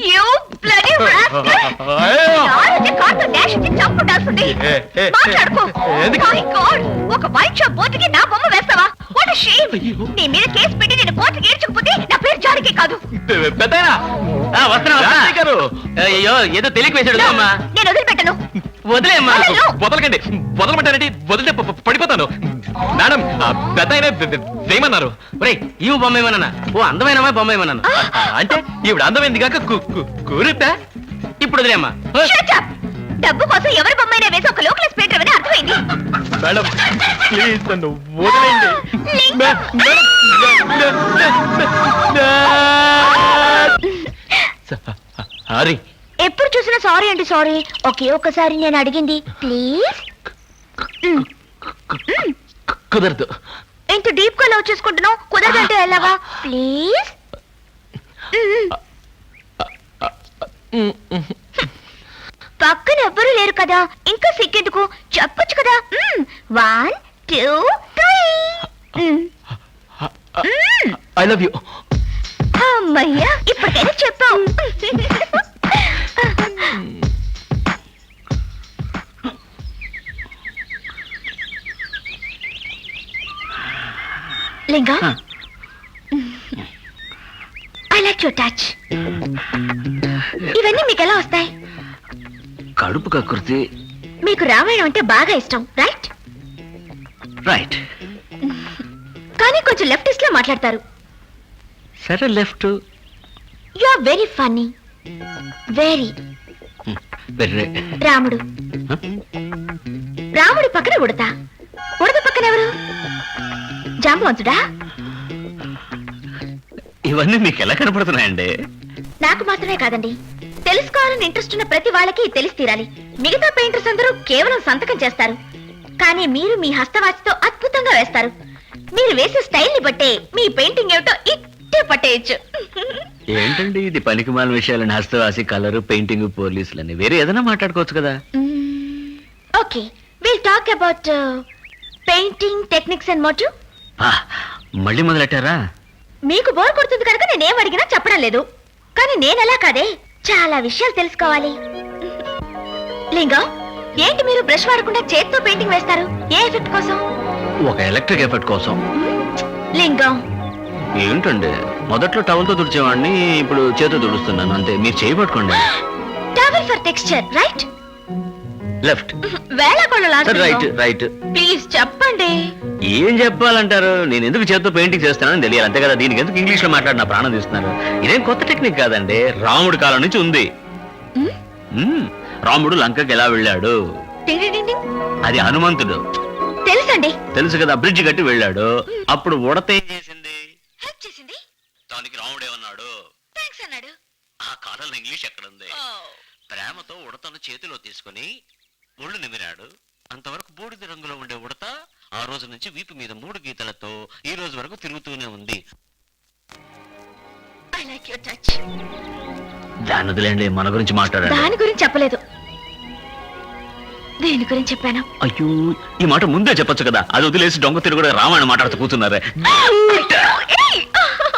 You bloody rascal! కార్తో dash ఇచ్చి చంపుడాల్సింది. మాట్లాడుకో. My God! ఒక వైట్ షాప్ బోర్డుకి నా బొమ్మ వేస్తావా? What a shame! నీ మీద కేసు పెట్టి నేను కోర్టుకి ఏడ్చకపోతే నా పేరు జానకి కాదు. పెద్దనా అయ్యో ఏదో తెలియక వేసాడు అమ్మా. నేను వదిలిపెట్టను. వదిలేమ్మా. వదలకండి. వదలమంటారండి. వదిలితే పడిపోతాను. మేడం పెద్ద వేయమన్నారు. ఇవి బొమ్మ ఏమన్నా? ఓ అందమైన బొమ్మ ఏమన్నాను అంటే ఈవిడ అందమైంది కాక కూరుతా. ఇప్పుడు వదిలేమ్మా. డబ్బు కోసం ఎవరి బొమ్మైనా వేసి ఒక లోకల్ స్పీకర్ అని అర్థమైంది. మేడం ప్లీజ్ నన్ను వదిలేయండి. సారీ. ఎప్పుడు చూసినా సారీ అంటే సారీ. ఒకే ఒక్కసారి నేను అడిగింది ప్లీజ్. కుదరదు. ఇంత డీప్ గా లవ్ చేసుకుంటున్నావు. కుదరదంటే ఎలాగా? ప్లీజ్. పక్కన ఎవ్వరూ లేరు కదా, ఇంకా సిగ్గెందుకు? చెప్పొచ్చు కదా. 1 2 3. I love you. అమ్మయ్యా ఇప్పటికైనా చెప్పావు. లింగా, ఐ లైక్ యువర్ టచ్. ఇవన్నీ మీకు ఎలా వస్తాయి? కడుపు కకృతి. మీకు రామాయణం అంటే బాగా ఇష్టం, రైట్? రైట్. కానీ కొంచెం లెఫ్టిస్ట్ లో మాట్లాడతారు. సరే left. You are very funny. Very. రాముడు. రాముడి పక్కన ఉడత. ఉడత పక్కన ఎవరు? జాంబవంతుడా? ఇవన్నీ మీకు ఎలా కనపడుతున్నాయండి? నాకు మాత్రమే కాదండి, తెలుసుకోవాలని ఇంట్రెస్ట్ ఉన్న ప్రతి వాళ్ళకి తెలిసి తీరాలి. మిగతా పెయింటర్స్ అందరూ కేవలం సంతకం చేస్తారు, కానీ మీరు మీ హస్తవాచితో అద్భుతంగా వేస్తారు. మీరు వేసే స్టైల్ ని బట్టే మీ పెయింటింగ్ ఏమిటో ఇట్టే పట్టేయచ్చు. ఏంటండి ఇది పనికిమాల విషయాలని? హస్తవాసి, కలర్, పెయింటింగ్, పోలీసులని వేరే ఏదైనా మాట్లాడుకోవచ్చు కదా. Okay, will talk about painting techniques and motive. మళ్ళీ మొదలెట్టారా? మీకు బోర్ కొడుతుంది కనుక నేనేం అడిగినా చెప్పడం లేదు, కానీ నేనెలా కాదే, చాలా విషయాలు తెలుసుకోవాలి. లింగం, ఏంటి మీరు బ్రష్ వాడకుండా చేత్తో పెయింటింగ్ వేస్తారు? ఏ ఎఫెక్ట్ కోసం? ఒక ఎలక్ట్రిక్ ఎఫెక్ట్ కోసం. లింగం ఏంటండి, మొదట్లో టవల్తో తుడిచేవాడిని, ఇప్పుడు చేతితో తుడుస్తున్నాను అంతే. మీరు చేయబట్టుకోండి. Towel for texture, right? Left. Right right. Please చెప్పండి. ఏం చెప్పాలంటారు? నేను ఎందుకు చేత్తో పెయింటింగ్ చేస్తానని తెలియాలి, అంతే కదా. దీనికి ఎందుకు ఇంగ్లీష్ లో మాట్లాడి నా ప్రాణం తీస్తున్నారు? ఇదేం కొత్త టెక్నిక్ కాదండి, రాముడి కాలం నుంచి ఉంది. రాముడు లంకకి ఎలా వెళ్ళాడు? అది హనుమంతుడు. తెలుసండి. తెలుసు కదా, బ్రిడ్జ్ కట్టి వెళ్ళాడు. అప్పుడు ఉడత ఏం చేసింది? హెల్ప్ చేసింది. దానికి రాముడు ఏమన్నాడు? థాంక్స్ అన్నాడు. ఆ కాలంలో ఇంగ్లీష్ ఎక్కడుంది? ప్రేమతో ఉడతను చేతిలో తీసుకుని ఒళ్ళు నిమిరాడు. అంతవరకు బూడిద రంగులో ఉండే ఉడత ఆ రోజు నుంచి వీపు మీద 3 గీతలతో ఈ రోజు వరకు తిరుగుతూనే ఉంది. I like your touch. దాని వదిలేండి, మన గురించి మాట్లాడాలి. దాని గురించి చెప్పలేదు, దేని గురించి చెప్పాను? అయ్యో, ఈ మాట ముందే చెప్పొచ్చు కదా. అది వదిలేసి దొంగ తిరుగుడు రామాయణ మాట్లాడుతూ కూర్చున్నారే.